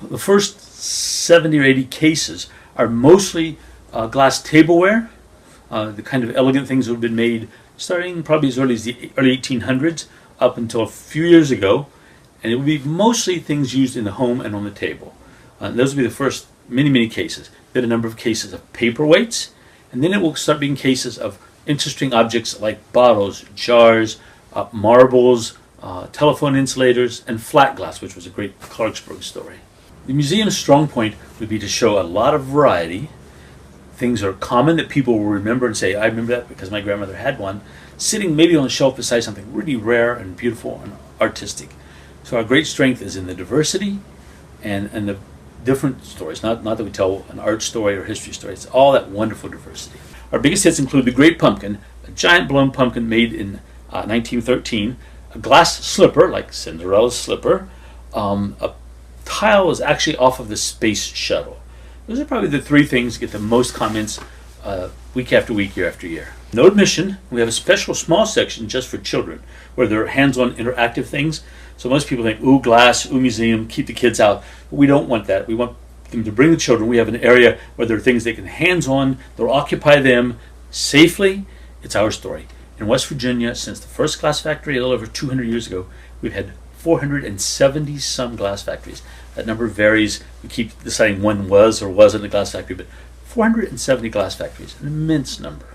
The first 70 or 80 cases are mostly glass tableware, the kind of elegant things that have been made starting probably as early as the early 1800s up until a few years ago, and it would be mostly things used in the home and on the table. Those would be the first many cases. Then a number of cases of paperweights, and then it will start being cases of interesting objects like bottles, jars, marbles, telephone insulators, and flat glass, which was a great Clarksburg story. The museum's strong point would be to show a lot of variety. Things are common that people will remember and say, I remember that because my grandmother had one, sitting maybe on a shelf beside something really rare and beautiful and artistic. So our great strength is in the diversity and the different stories, not that we tell an art story or history story, it's all that wonderful diversity. Our biggest hits include the Great Pumpkin, a giant blown pumpkin made in 1913, a glass slipper, like Cinderella's slipper. A tile is actually off of the space shuttle. Those are probably the three things that get the most comments week after week, year after year. No admission. We have a special small section just for children where there are hands-on interactive things. So most people think, ooh, glass, ooh, museum, keep the kids out. But we don't want that. We want them to bring the children. We have an area where there are things they can hands-on, they'll occupy them safely. It's our story. In West Virginia, since the first glass factory a little over 200 years ago, we've had 470 some glass factories. That number varies. We keep deciding one was or wasn't a glass factory, but 470 glass factories, an immense number.